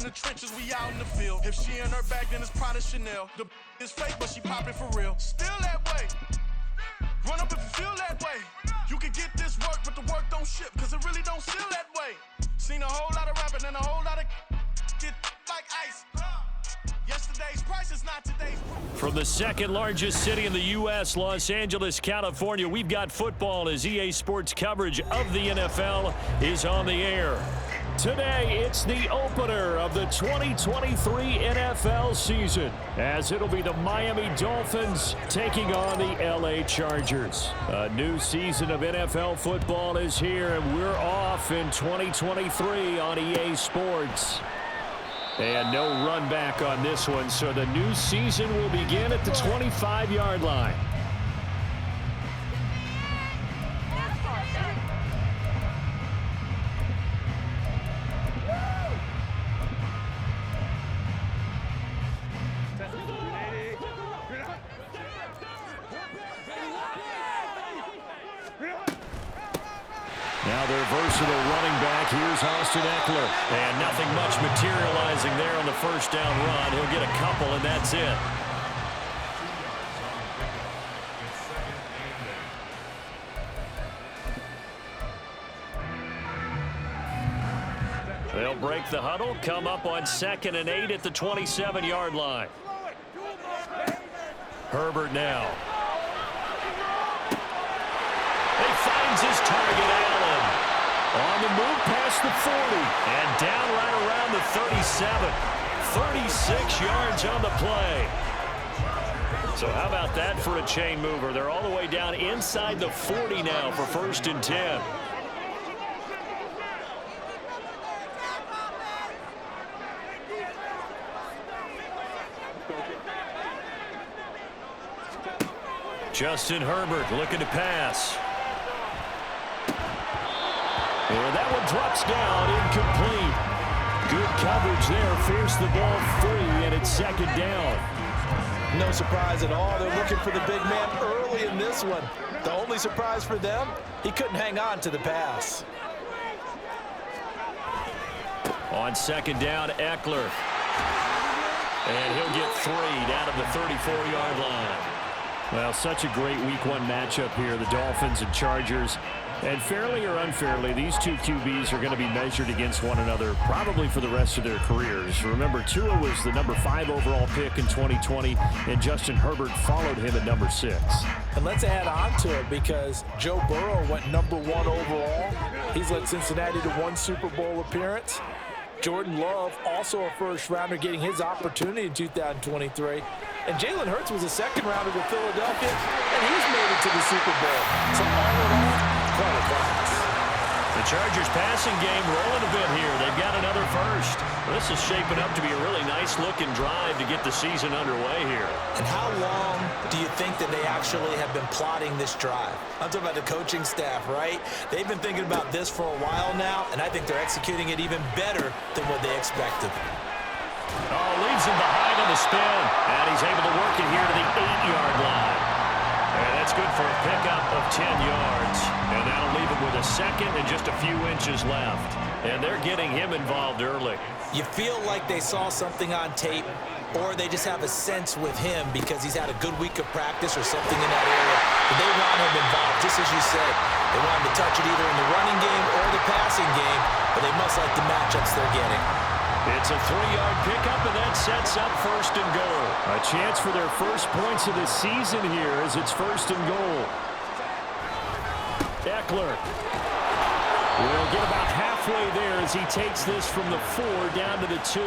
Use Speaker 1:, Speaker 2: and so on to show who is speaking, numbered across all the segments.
Speaker 1: the trenches, we out in the field. If she in her bag, then it's Prada Chanel. The is fake, but she poppin' for real. Still that way. Run up if you feel that way. You can get this work, but the work don't ship, cause it really don't feel that way. Seen a whole lot of rapping and a whole lot of get like ice. Yesterday's price is not today's.
Speaker 2: From the second largest city in the U.S., Los Angeles, California, we've got football as EA Sports coverage of the NFL is on the air. Today, it's the opener of the 2023 NFL season, as it'll be the Miami Dolphins taking on the L.A. Chargers. A new season of NFL football is here, and we're off in 2023 on EA Sports. And no run back on this one, so the new season will begin at the 25-yard line. Now their versatile running back, here's Austin Eckler. And nothing much materializing there on the first down run. He'll get a couple, and that's it. They'll break the huddle, come up on 2nd and 8 at the 27-yard line. Herbert now. He finds his target, Allen. On the move past the 40 and down right around the 37. 36 yards on the play. So how about that for a chain mover? They're all the way down inside the 40 now for 1st and 10. Justin Herbert looking to pass. And that one drops down, incomplete. Good coverage there, forced the ball free, and it's 2nd down.
Speaker 3: No surprise at all. They're looking for the big man early in this one. The only surprise for them, he couldn't hang on to the pass.
Speaker 2: On 2nd down, Eckler. And he'll get 3 down at the 34-yard line. Well, such a great Week 1 matchup here, the Dolphins and Chargers. And fairly or unfairly, these two QBs are going to be measured against one another probably for the rest of their careers. Remember, Tua was the number 5 overall pick in 2020, and Justin Herbert followed him at number 6.
Speaker 3: And let's add on to it because Joe Burrow went number 1 overall. He's led Cincinnati to 1 Super Bowl appearance. Jordan Love, also a first-rounder, getting his opportunity in 2023. And Jalen Hurts was a second-rounder with Philadelphia, and he's made it to the Super Bowl. So all in all, quite a class.
Speaker 2: The Chargers passing game rolling a bit here. They've got another first. This is shaping up to be a really nice-looking drive to get the season underway here.
Speaker 3: And how long do you think that they actually have been plotting this drive? I'm talking about the coaching staff, right? They've been thinking about this for a while now, and I think they're executing it even better than what they expected.
Speaker 2: Oh, leaves him behind on the spin, and he's able to work it here to the 8-yard line. And that's good for a pickup of 10 yards. And that'll leave him with a second and just a few inches left. And they're getting him involved early.
Speaker 3: You feel like they saw something on tape, or they just have a sense with him because he's had a good week of practice or something in that area. But they want him involved, just as you said. They want him to touch it either in the running game or the passing game, but they must like the matchups they're getting.
Speaker 2: It's a 3-yard pickup, and that sets up 1st and goal. A chance for their first points of the season here as it's 1st and goal. Eckler will get about halfway there as he takes this from the 4 down to the 2.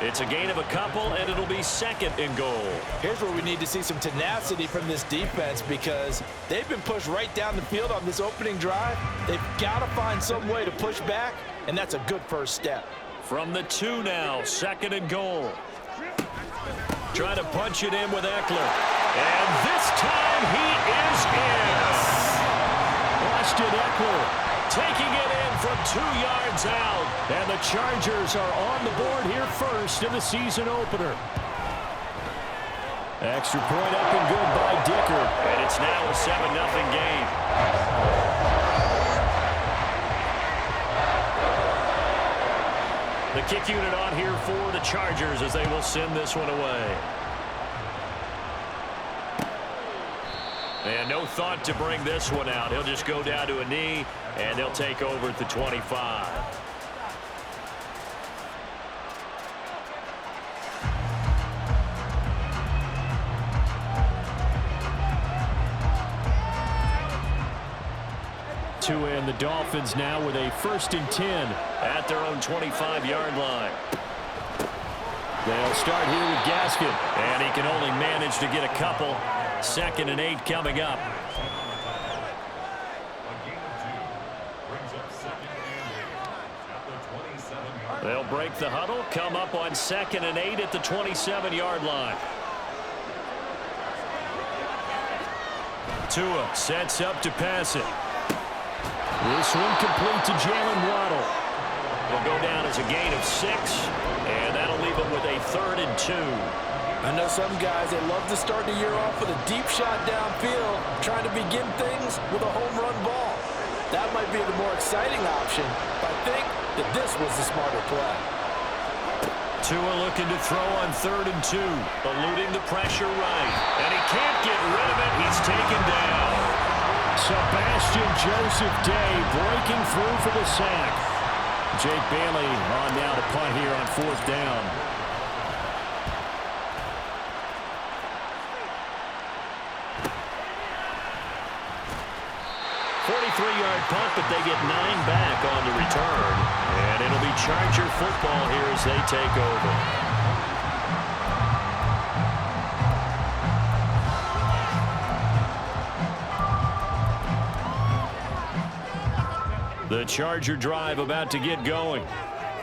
Speaker 2: It's a gain of a couple, and it'll be 2nd and goal.
Speaker 3: Here's where we need to see some tenacity from this defense because they've been pushed right down the field on this opening drive. They've got to find some way to push back, and that's a good first step.
Speaker 2: From the 2 now, 2nd and goal. Trying to punch it in with Eckler. And this time he is in. Austin Eckler taking it in from 2 yards out. And the Chargers are on the board here first in the season opener. Extra point up and good by Dicker. And it's now a 7-0 game. The kick unit on here for the Chargers as they will send this one away. And no thought to bring this one out. He'll just go down to a knee, and they'll take over at the 25. And the Dolphins now with a 1st and 10 at their own 25-yard line. They'll start here with Gaskin, and he can only manage to get a couple. 2nd and 8 coming up. They'll break the huddle, come up on 2nd and 8 at the 27-yard line. Tua sets up to pass it. This one complete to Jalen Waddle. Will go down as a gain of 6, and that'll leave him with a 3rd and 2.
Speaker 3: I know some guys, they love to start the year off with a deep shot downfield, trying to begin things with a home run ball. That might be the more exciting option, but I think that this was the smarter play.
Speaker 2: Tua looking to throw on 3rd and 2, eluding the pressure right, and he can't get rid of it. He's taken down. Sebastian Joseph Day breaking through for the sack. Jake Bailey on now to punt here on 4th down. .43-yard punt, but they get 9 back on the return. And it'll be Charger football here as they take over. The Charger drive about to get going.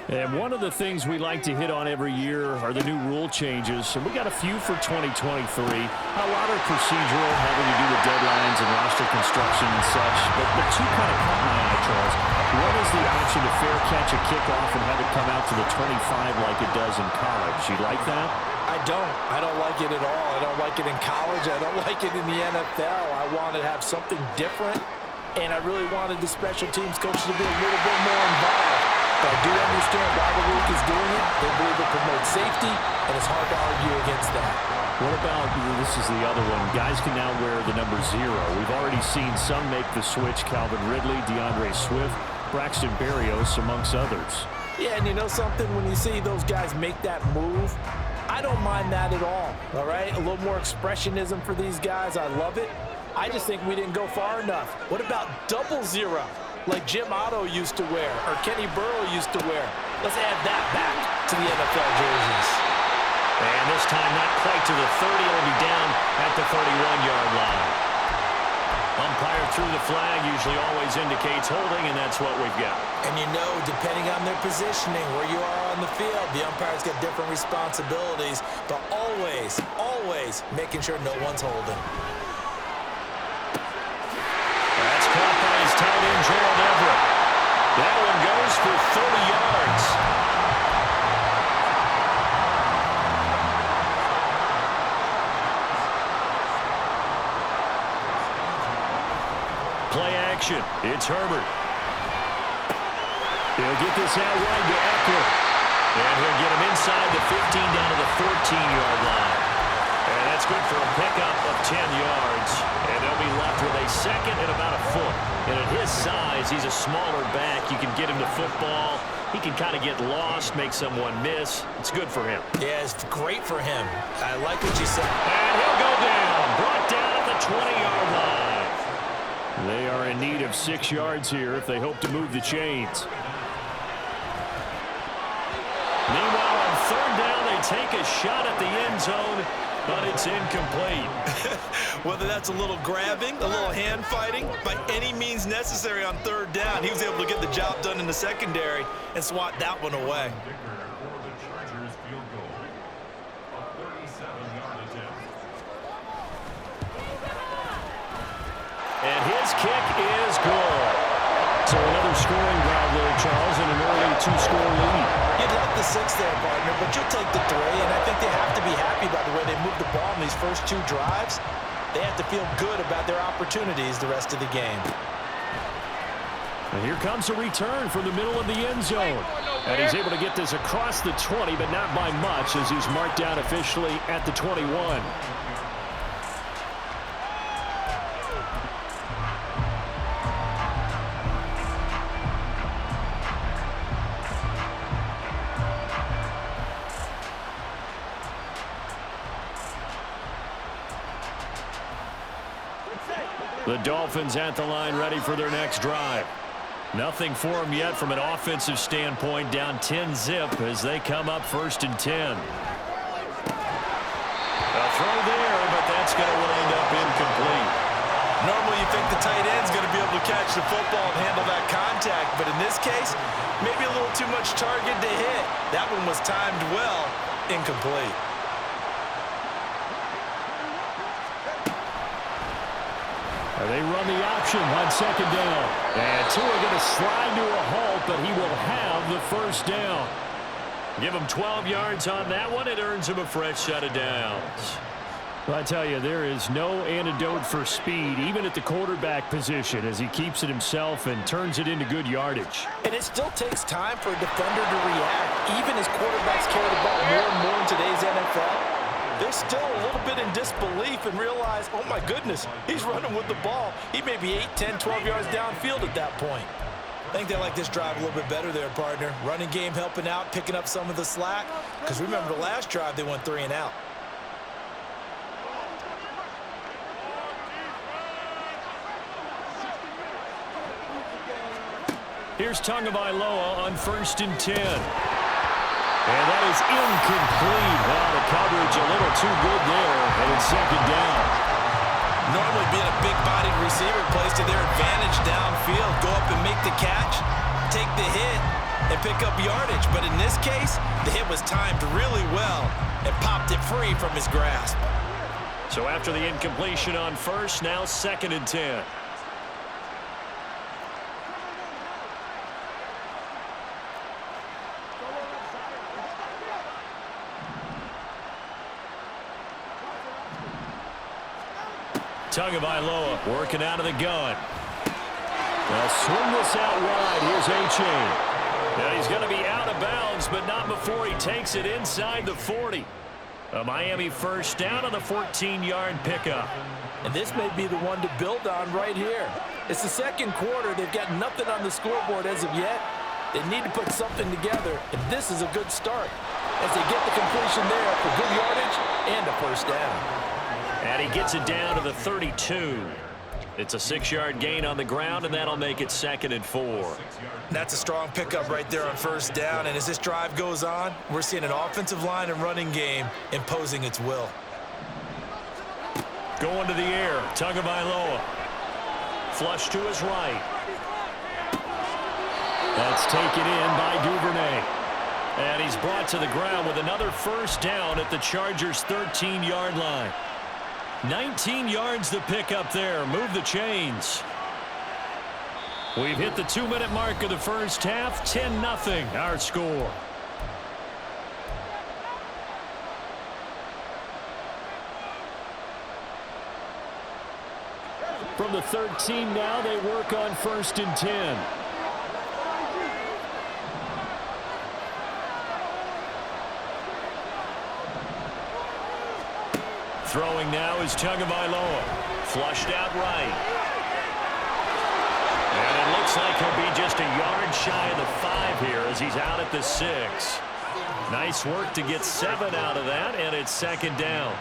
Speaker 2: And one of the things we like to hit on every year are the new rule changes. And we got a few for 2023. A lot are procedural, having to do with deadlines and roster construction and such. But two kind of caught my eye, Charles. One is the option to fair catch a kickoff and have it come out to the 25 like it does in college. You like that?
Speaker 3: I don't. I don't like it at all. I don't like it in college. I don't like it in the NFL. I want to have something different. And I really wanted the special teams coaches to be a little bit more involved. But I do understand why the league is doing it. They believe it promotes safety, and it's hard to argue against that.
Speaker 2: What about, this is the other one, guys can now wear the number 0. We've already seen some make the switch, Calvin Ridley, DeAndre Swift, Braxton Berrios, amongst others.
Speaker 3: Yeah, and you know something? When you see those guys make that move, I don't mind that at all right? A little more expressionism for these guys. I love it. I just think we didn't go far enough. What about 00, like Jim Otto used to wear or Kenny Burrow used to wear? Let's add that back to the NFL jerseys.
Speaker 2: And this time not quite to the 30. It'll be down at the 31-yard line. Umpire threw the flag, usually always indicates holding, and that's what we've got.
Speaker 3: And you know, depending on their positioning, where you are on the field, the umpire's got different responsibilities, but always making sure no one's holding.
Speaker 2: That's caught by his tight end, Gerald Everett. That one goes for 30 yards. Play action. It's Herbert. He'll get this out wide to Eckler. And he'll get him inside the 15 down to the 14-yard line. And that's good for a pickup of 10 yards. And they'll be left with a second and about a foot. And at his size, he's a smaller back. You can get him to football. He can kind of get lost, make someone miss. It's good for him.
Speaker 3: Yeah, it's great for him. I like what you said.
Speaker 2: And he'll go down. Brought down at the 20-yard line. They are in need of 6 yards here if they hope to move the chains. Meanwhile, on 3rd down, they take a shot at the end zone, but it's incomplete.
Speaker 4: Whether that's a little grabbing, a little hand fighting, by any means necessary on 3rd down, he was able to get the job done in the secondary and swat that one away.
Speaker 2: And his kick is good. So another scoring drive there, Charles, and an early 2-score lead.
Speaker 3: You'd like the 6 there, partner, but you'll take the 3, and I think they have to be happy about the way they moved the ball in these first 2 drives. They have to feel good about their opportunities the rest of the game.
Speaker 2: And here comes a return from the middle of the end zone. And he's able to get this across the 20, but not by much, as he's marked down officially at the 21. The Dolphins at the line, ready for their next drive. Nothing for them yet from an offensive standpoint, down 10-zip as they come up 1st and 10. A throw there, but that's going to wind up incomplete.
Speaker 4: Normally you think the tight end's going to be able to catch the football and handle that contact, but in this case, maybe a little too much target to hit. That one was timed well, incomplete.
Speaker 2: They run the option on 2nd down. And Tua going to slide to a halt, but he will have the 1st down. Give him 12 yards on that one. It earns him a fresh set of downs. Well, I tell you, there is no antidote for speed, even at the quarterback position, as he keeps it himself and turns it into good yardage.
Speaker 3: And it still takes time for a defender to react. Even as quarterbacks carry the ball more and more in today's NFL, they're still a little bit in disbelief and realize, oh my goodness, he's running with the ball. He may be 8, 10, 12 yards downfield at that point.
Speaker 4: I think they like this drive a little bit better there, partner. Running game helping out, picking up some of the slack. Because remember the last drive, they went 3 and out.
Speaker 2: Here's Tagovailoa on 1st and 10. And that is incomplete. Well, the coverage a little too good there, and it's 2nd down.
Speaker 4: Normally being a big-bodied receiver plays to their advantage downfield. Go up and make the catch, take the hit, and pick up yardage. But in this case, the hit was timed really well and popped it free from his grasp.
Speaker 2: So after the incompletion on 1st, now 2nd and 10. Tagovailoa working out of the gun. They'll swing this out wide. Here's A-Chain. Now he's going to be out of bounds, but not before he takes it inside the 40. A Miami 1st down on the 14-yard pickup.
Speaker 3: And this may be the one to build on right here. It's the 2nd quarter. They've got nothing on the scoreboard as of yet. They need to put something together, and this is a good start as they get the completion there for good yardage and a 1st down.
Speaker 2: And he gets it down to the 32. It's a 6-yard gain on the ground, and that'll make it 2nd and 4.
Speaker 4: That's a strong pickup right there on 1st down. And as this drive goes on, we're seeing an offensive line and running game imposing its will.
Speaker 2: Going to the air, Tagovailoa. Flush to his right. That's taken in by Duvernay. And he's brought to the ground with another 1st down at the Chargers' 13-yard line. 19 yards to pick up there. Move the chains. We've hit the 2-minute mark of the 1st half. 10-0 our score. From the 13 now, they work on 1st and 10. Throwing now is Tagovailoa. Flushed out right. And it looks like he'll be just a yard shy of the 5 here as he's out at the 6. Nice work to get 7 out of that, and it's 2nd down.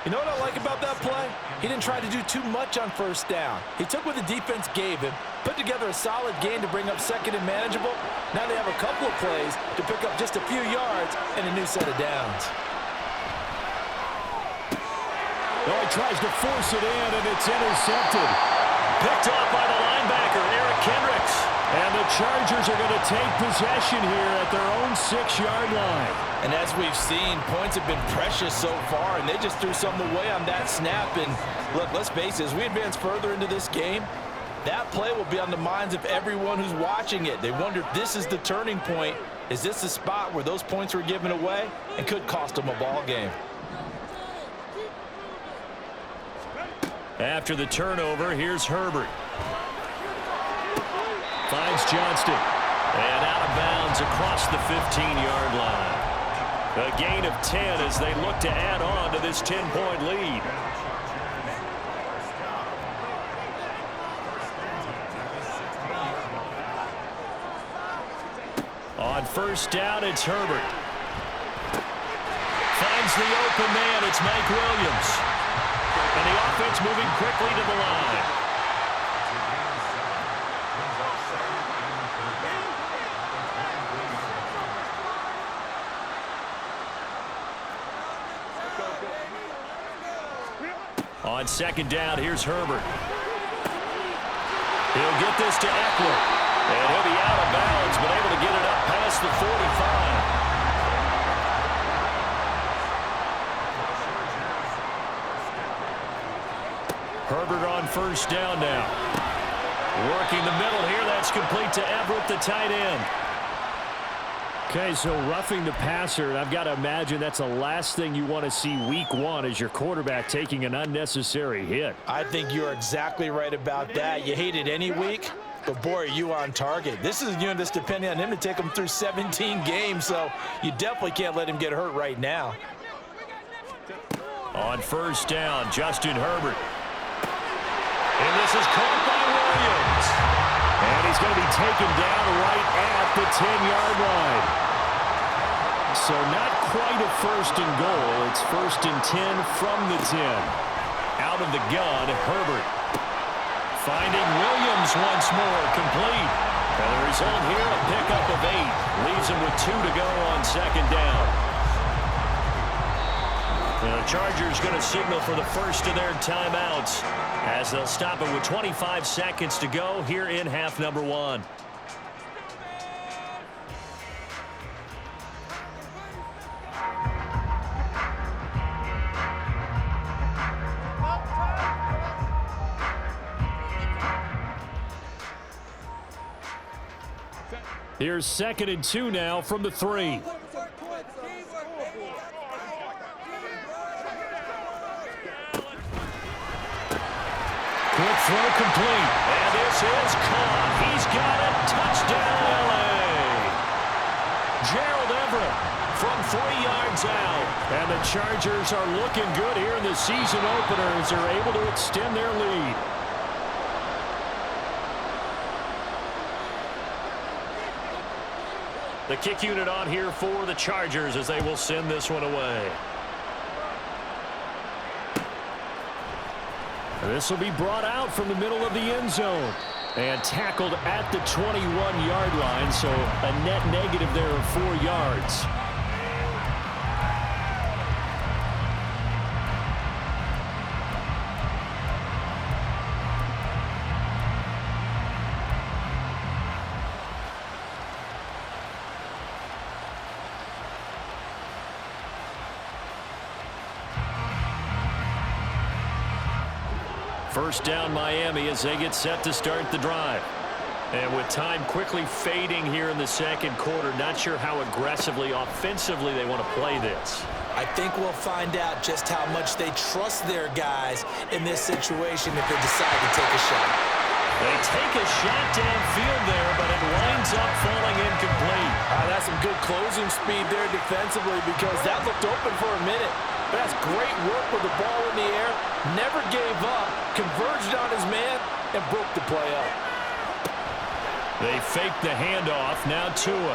Speaker 3: You know what I like about that play? He didn't try to do too much on 1st down. He took what the defense gave him, put together a solid gain to bring up 2nd and manageable. Now they have a couple of plays to pick up just a few yards and a new set of downs.
Speaker 2: Oh, he tries to force it in, and it's intercepted. Picked off by the linebacker, Eric Kendricks. And the Chargers are going to take possession here at their own 6-yard line.
Speaker 3: And as we've seen, points have been precious so far, and they just threw something away on that snap. And look, let's face it, as we advance further into this game, that play will be on the minds of everyone who's watching it. They wonder if this is the turning point. Is this the spot where those points were given away and could cost them a ball game?
Speaker 2: After the turnover, here's Herbert. Finds Johnston. And out of bounds across the 15-yard line. A gain of 10 as they look to add on to this 10-point lead. On first down, it's Herbert. Finds the open man. It's Mike Williams. And the offense moving quickly to the line. On second down, here's Herbert. He'll get this to Eckler. And he'll be out of bounds, but able to get it up past the 45. Herbert on first down now. Working the middle here. That's complete to Everett, the tight end. Okay, so roughing the passer, and I've got to imagine that's the last thing you want to see week one as your quarterback taking an unnecessary hit.
Speaker 3: I think you're exactly right about that. You hate it any week, but boy, are you on target. This is a unit that's depending on him to take him through 17 games, so you definitely can't let him get hurt right now.
Speaker 2: On first down, Justin Herbert. And this is caught by Williams. And he's going to be taken down right at the 10-yard line. So not quite a first and goal. It's first and 10 from the 10. Out of the gun, Herbert. Finding Williams once more, complete. And the result here, a pickup of 8. Leaves him with 2 to go on second down. The Chargers going to signal for the first of their timeouts as they'll stop it with 25 seconds to go here in half number 1. Here's 2nd and 2 now from the 3. Quick throw complete. And this is caught. He's got it. Touchdown, L.A. Gerald Everett from 3 yards out. And the Chargers are looking good here in the season opener as they're able to extend their lead. The kick unit on here for the Chargers as they will send this one away. This will be brought out from the middle of the end zone and tackled at the 21-yard line, so a net negative there of 4 yards. First down Miami as they get set to start the drive. And with time quickly fading here in the second quarter, not sure how aggressively, offensively they want to play this.
Speaker 3: I think we'll find out just how much they trust their guys in this situation if they decide to take a shot.
Speaker 2: They take a shot downfield there, but it winds up falling incomplete.
Speaker 3: That's some good closing speed there defensively because that looked open for a minute. But that's great work with the ball in the air. Never gave up, converged on his man, and broke the play up.
Speaker 2: They fake the handoff, now Tua.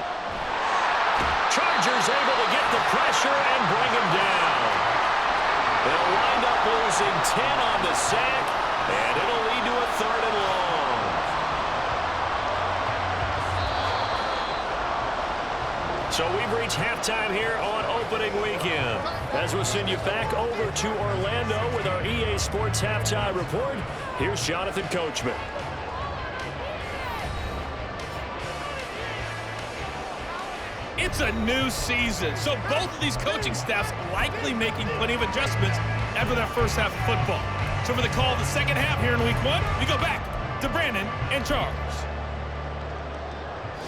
Speaker 2: Chargers able to get the pressure and bring him down. They'll wind up losing 10 on the sack, and it'll lead to a 3rd and long. So we've reached halftime here on opening weekend. As we'll send you back over to Orlando with our EA Sports Halftime Report, here's Jonathan Coachman.
Speaker 5: It's a new season, so both of these coaching staffs likely making plenty of adjustments after that first half of football. So for the call of the second half here in week 1, we go back to Brandon and Charles.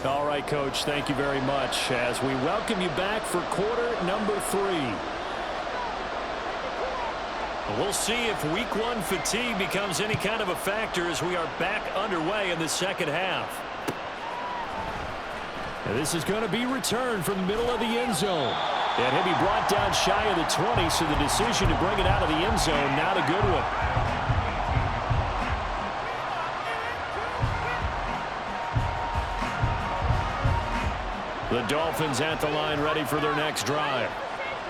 Speaker 2: All right, Coach, thank you very much as we welcome you back for quarter number 3. We'll see if week 1 fatigue becomes any kind of a factor as we are back underway in the second half. And this is going to be returned from the middle of the end zone. And he'll be brought down shy of the 20, so the decision to bring it out of the end zone, not a good one. The Dolphins at the line ready for their next drive.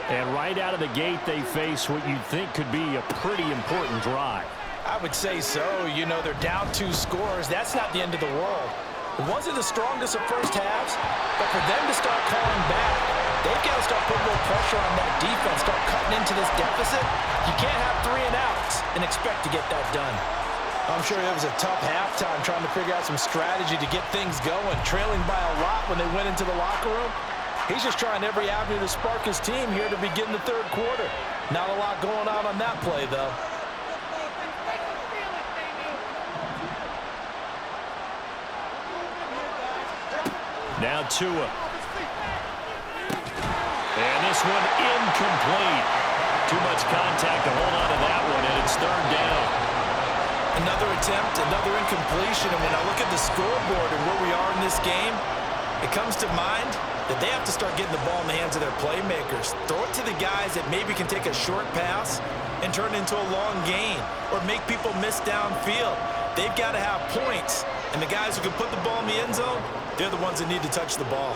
Speaker 2: And right out of the gate, they face what you'd think could be a pretty important drive.
Speaker 3: I would say so. You know, they're down 2 scores. That's not the end of the world. It wasn't the strongest of first halves, but for them to start calling back, they've got to start putting a little pressure on that defense, start cutting into this deficit. You can't have 3 and outs and expect to get that done. I'm sure it was a tough halftime trying to figure out some strategy to get things going, trailing by a lot when they went into the locker room. He's just trying every avenue to spark his team here to begin the third quarter. Not a lot going on that play, though.
Speaker 2: Now Tua. And this one incomplete. Too much contact to hold on to that one, and it's third down.
Speaker 4: Another attempt, another incompletion, and when I look at the scoreboard and where we are in this game, it comes to mind that they have to start getting the ball in the hands of their playmakers. Throw it to the guys that maybe can take a short pass and turn it into a long gain or make people miss downfield. They've got to have points, and the guys who can put the ball in the end zone, they're the ones that need to touch the ball.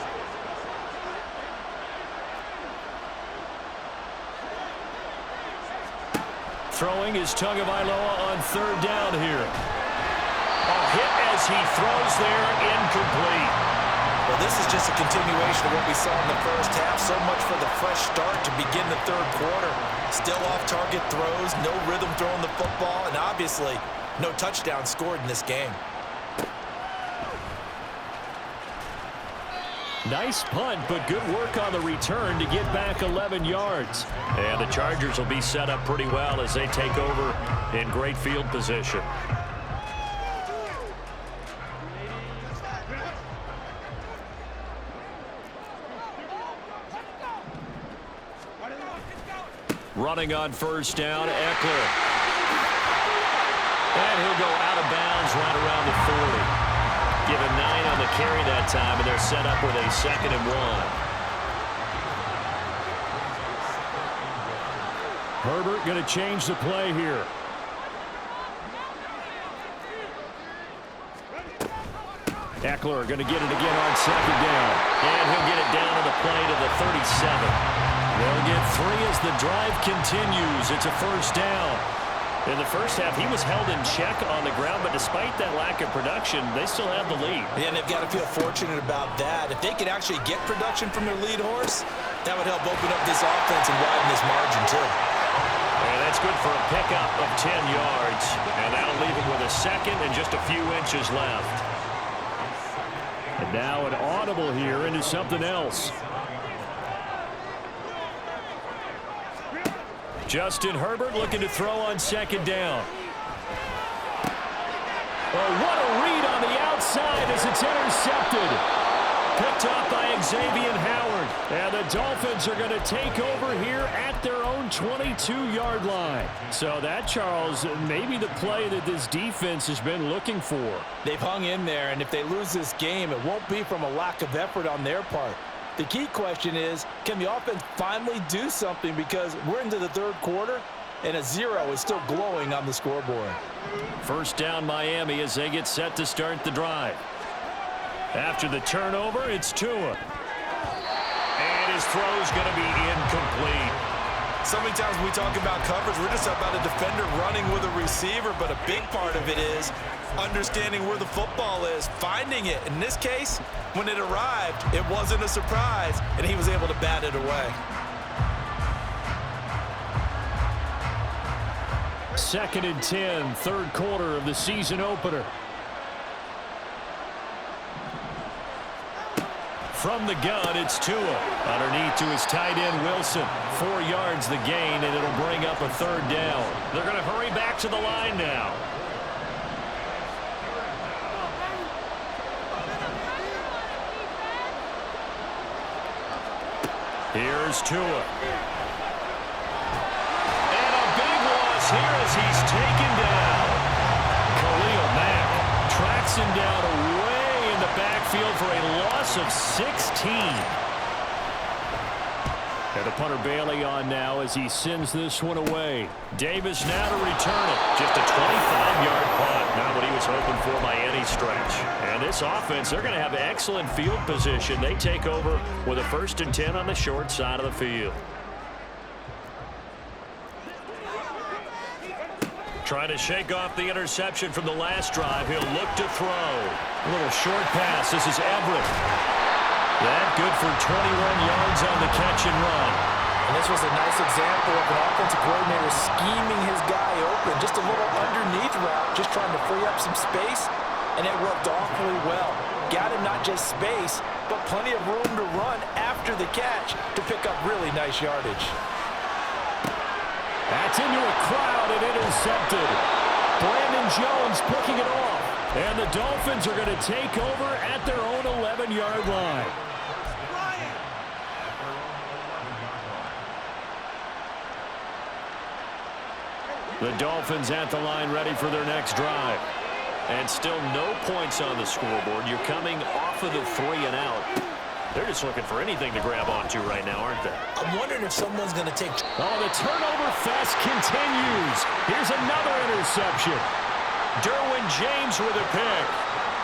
Speaker 2: Throwing is Tagovailoa on third down here. A hit as he throws there, incomplete.
Speaker 4: Well, this is just a continuation of what we saw in the first half. So much for the fresh start to begin the third quarter. Still off-target throws, no rhythm throwing the football, and obviously no touchdown scored in this game.
Speaker 2: Nice punt, but good work on the return to get back 11 yards. And the Chargers will be set up pretty well as they take over in great field position. Running on first down, Eckler. And he'll go out of bounds right around the 40. Given 9 on the carry that time, and they're set up with a 2nd and 1. Herbert going to change the play here. Eckler going to get it again on 2nd down. And he'll get it down to the play to the 37. They'll get 3 as the drive continues. It's a first down. In the first half, he was held in check on the ground, but despite that lack of production, they still have the lead.
Speaker 4: Yeah, and they've got to feel fortunate about that. If they could actually get production from their lead horse, that would help open up this offense and widen this margin, too.
Speaker 2: And that's good for a pickup of 10 yards. And that'll leave him with a 2nd and just a few inches left. And now an audible here into something else. Justin Herbert looking to throw on 2nd down. Oh, what a read on the outside as it's intercepted. Picked off by Xavier Howard. And the Dolphins are going to take over here at their own 22-yard line. So that, Charles, maybe the play that this defense has been looking for.
Speaker 3: They've hung in there, and if they lose this game, it won't be from a lack of effort on their part. The key question is, can the offense finally do something, because we're into the third quarter and a 0 is still glowing on the scoreboard.
Speaker 2: First down Miami as they get set to start the drive. After the turnover, it's Tua. And his throw's going to be incomplete.
Speaker 4: So many times when we talk about coverage, we're just about a defender running with a receiver, but a big part of it is understanding where the football is, finding it. In this case, when it arrived, it wasn't a surprise, and he was able to bat it away.
Speaker 2: 2nd and 10, third quarter of the season opener. From the gun, it's Tua. Underneath to his tight end, Wilson. 4 yards the gain, and it'll bring up a 3rd down. They're going to hurry back to the line now. Here's Tua. And a big loss here as he's taken down. Khalil Mack tracks him down away in the back backfield for a loss of 16. And the punter Bailey on now as he sends this one away. Davis now to return it. Just a 25-yard punt. Not what he was hoping for by any stretch. And this offense, they're going to have excellent field position. They take over with a 1st and 10 on the short side of the field. Trying to shake off the interception from the last drive. He'll look to throw. A little short pass. This is Everett. That good for 21 yards on the catch and run.
Speaker 3: And this was a nice example of an offensive coordinator scheming his guy open. Just a little underneath route, just trying to free up some space, and it worked awfully well. Got him not just space, but plenty of room to run after the catch to pick up really nice yardage.
Speaker 2: That's into a crowd and intercepted. Brandon Jones picking it off. And the Dolphins are going to take over at their own 11-yard line. The Dolphins at the line ready for their next drive. And still no points on the scoreboard. You're coming off of the 3 and out. They're just looking for anything to grab onto right now, aren't they?
Speaker 3: I'm wondering if someone's going to take...
Speaker 2: Oh, the turnover fest continues. Here's another interception. Derwin James with a pick.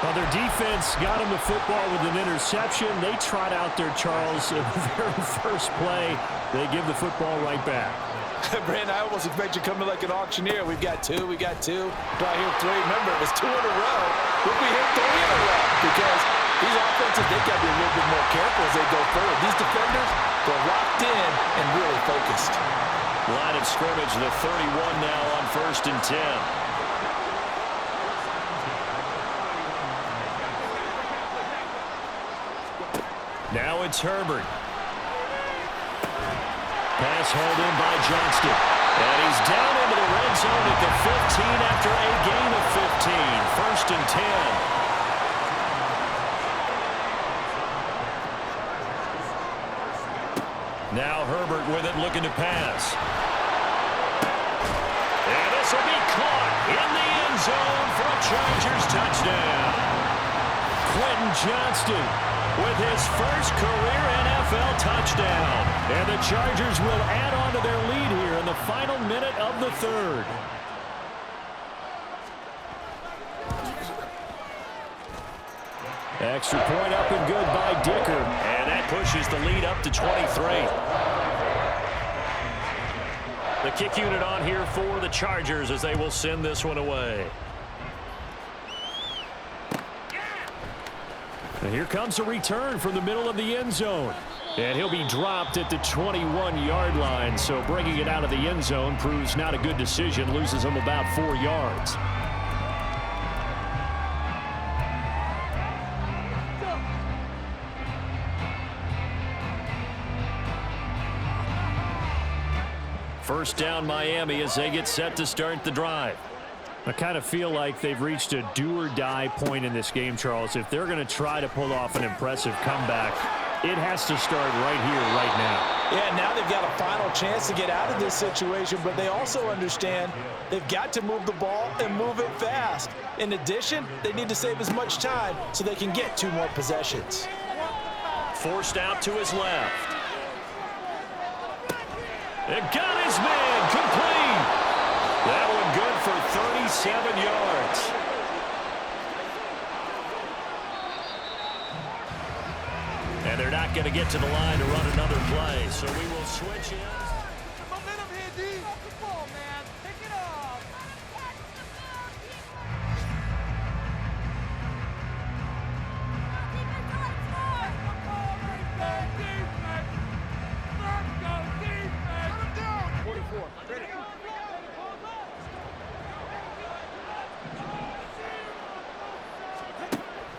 Speaker 2: Well, their defense got him the football with an interception. They trot out there, Charles, in the very first play. They give the football right back.
Speaker 3: Brandon, I almost expect you coming like an auctioneer. We've got 2, we got 2. Do I hear 3? Remember, it was 2 in a row. Would we hit 3 in a row? Because these offenses, they got to be a little bit more careful as they go forward. These defenders, they're locked in and really focused.
Speaker 2: Line of scrimmage, the 31 now on 1st and 10. Now it's Herbert. Pass hauled in by Johnston. And he's down into the red zone at the 15 after a gain of 15. 1st and 10. Now Herbert with it, looking to pass. And this will be caught in the end zone for a Chargers touchdown. Quentin Johnston with his first career NFL touchdown. And the Chargers will add on to their lead here in the final minute of the 3rd. Extra point up and good by Dicker. And that pushes the lead up to 23. The kick unit on here for the Chargers as they will send this one away. And here comes a return from the middle of the end zone. And he'll be dropped at the 21-yard line. So bringing it out of the end zone proves not a good decision. Loses him about 4 yards. First down Miami as they get set to start the drive. I kind of feel like they've reached a do-or-die point in this game, Charles. If they're going to try to pull off an impressive comeback, it has to start right here, right now.
Speaker 3: Yeah, now they've got a final chance to get out of this situation, but they also understand they've got to move the ball and move it fast. In addition, they need to save as much time so they can get 2 more possessions.
Speaker 2: Forced out to his left. And got his man complete. That one good for 37 yards. And they're not going to get to the line to run another play, so we will switch in.
Speaker 1: Momentum here, D. Off the ball, man. Pick it up.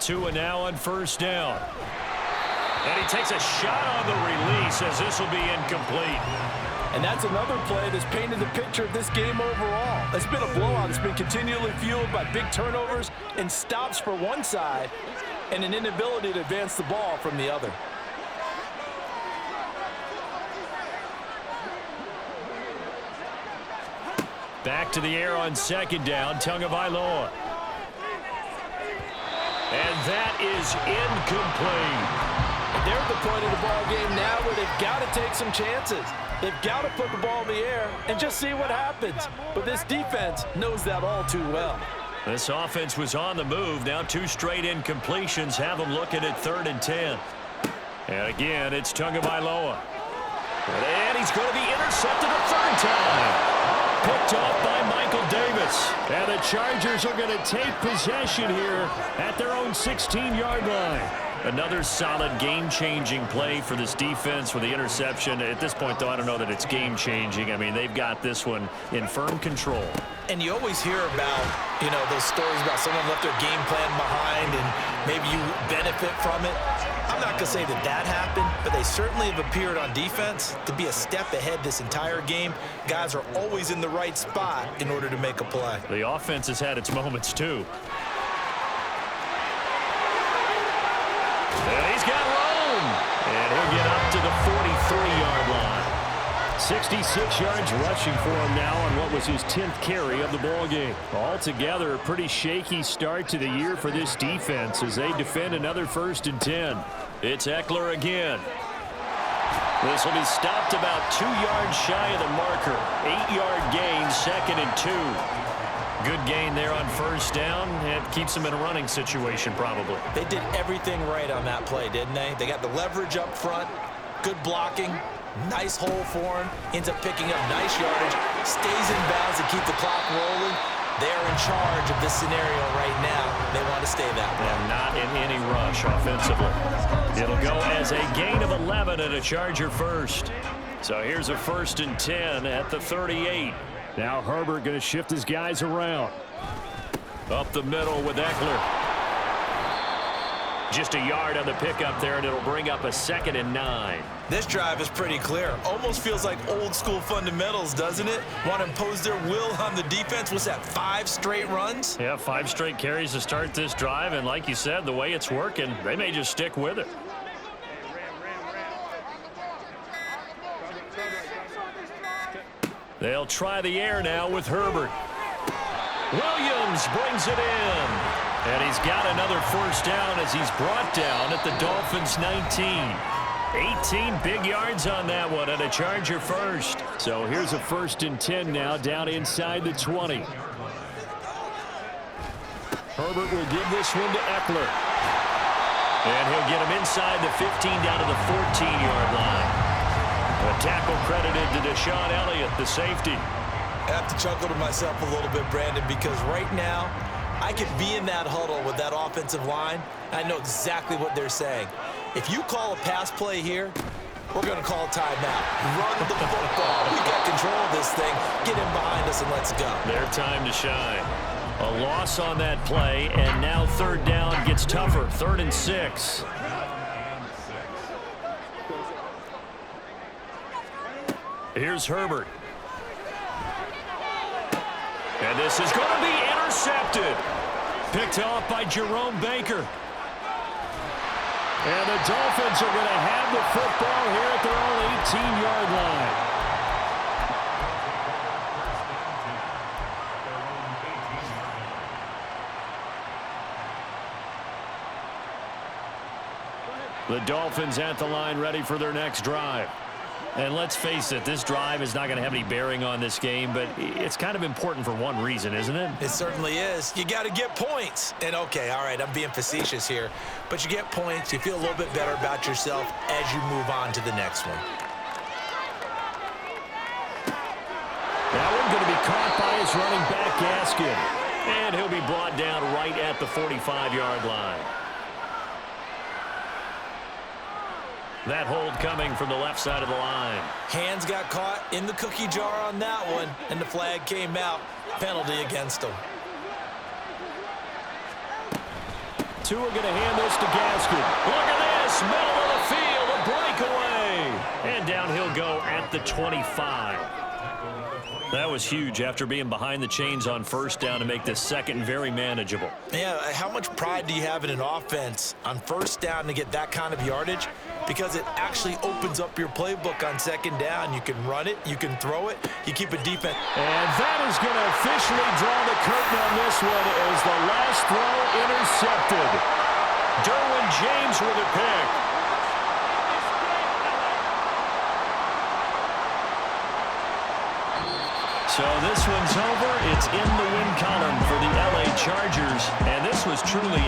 Speaker 2: Tua now on first down. And he takes a shot on the release as this will be incomplete.
Speaker 3: And that's another play that's painted the picture of this game overall. It's been a blowout. It's been continually fueled by big turnovers and stops for one side and an inability to advance the ball from the other.
Speaker 2: Back to the air on second down, Tagovailoa. And that is incomplete.
Speaker 3: They're at the point of the ball game now where they've got to take some chances. They've got to put the ball in the air and just see what happens. But this defense knows that all too well.
Speaker 2: This offense was on the move. Now 2 straight incompletions have them looking at 3rd and 10. And again, it's Tagovailoa. And he's going to be intercepted a 3rd time. Picked off by Michael Davis. And the Chargers are going to take possession here at their own 16-yard line. Another solid game-changing play for this defense with the interception. At this point, though, I don't know that it's game-changing. I mean, they've got this one in firm control.
Speaker 4: And you always hear about, those stories about someone left their game plan behind and maybe you benefit from it. I'm not going to say that happened, but they certainly have appeared on defense to be a step ahead this entire game. Guys are always in the right spot in order to make a play.
Speaker 2: The offense has had its moments, too. And he's got room. And he'll get up to the 43-yard line. 66 yards rushing for him now on what was his 10th carry of the ball game. Altogether, a pretty shaky start to the year for this defense as they defend another 1st and 10. It's Eckler again. This will be stopped about 2 yards shy of the marker. 8-yard gain, 2nd and 2. Good gain there on 1st down. It keeps them in a running situation, probably.
Speaker 4: They did everything right on that play, didn't they? They got the leverage up front, good blocking, nice hole for him, ends up picking up nice yardage, stays in bounds to keep the clock rolling. They're in charge of this scenario right now. They want to stay that way.
Speaker 2: And not in any rush offensively. It'll go as a gain of 11 and a Charger first. So here's a 1st and 10 at the 38. Now Herbert going to shift his guys around. Up the middle with Eckler. Just a yard on the pickup there, and it'll bring up a 2nd and 9.
Speaker 4: This drive is pretty clear. Almost feels like old school fundamentals, doesn't it? Want to impose their will on the defense. What's that, 5 straight runs?
Speaker 2: Yeah, 5 straight carries to start this drive, and like you said, the way it's working, they may just stick with it. They'll try the air now with Herbert. Williams brings it in. And he's got another 1st down as he's brought down at the Dolphins' 19. 18 big yards on that one and a Charger first. So here's a 1st and 10 now down inside the 20. Herbert will give this one to Eckler. And he'll get him inside the 15 down to the 14-yard line. A tackle credited to Deshaun Elliott, the safety.
Speaker 4: I have to chuckle to myself a little bit, Brandon, because right now I could be in that huddle with that offensive line. I know exactly what they're saying. If you call a pass play here, we're going to call a timeout. Run the football. We got control of this thing. Get in behind us and let's go.
Speaker 2: Their time to shine. A loss on that play, and now 3rd down gets tougher. 3rd and 6. Here's Herbert. And this is going to be intercepted. Picked off by Jerome Baker. And the Dolphins are going to have the football here at their own 18-yard line. The Dolphins at the line ready for their next drive. And let's face it, this drive is not going to have any bearing on this game, but it's kind of important for one reason, isn't it?
Speaker 4: It certainly is. You got to get points. And, okay, all right, I'm being facetious here. But you get points, you feel a little bit better about yourself as you move on to the next one.
Speaker 2: That one going to be caught by his running back, Gaskin. And he'll be brought down right at the 45-yard line. That hold coming from the left side of the line.
Speaker 4: Hands got caught in the cookie jar on that one, and the flag came out. Penalty against him.
Speaker 2: Tua going to hand this to Gaskin. Look at this, middle of the field, a breakaway. And down he'll go at the 25. That was huge after being behind the chains on 1st down to make this 2nd very manageable.
Speaker 4: Yeah, how much pride do you have in an offense on 1st down to get that kind of yardage? Because it actually opens up your playbook on 2nd down. You can run it, you can throw it, you keep a defense.
Speaker 2: And that is going to officially draw the curtain on this one as the last throw intercepted. Derwin James with a pick. So this one's over. It's in the win column for the LA Chargers, and this was truly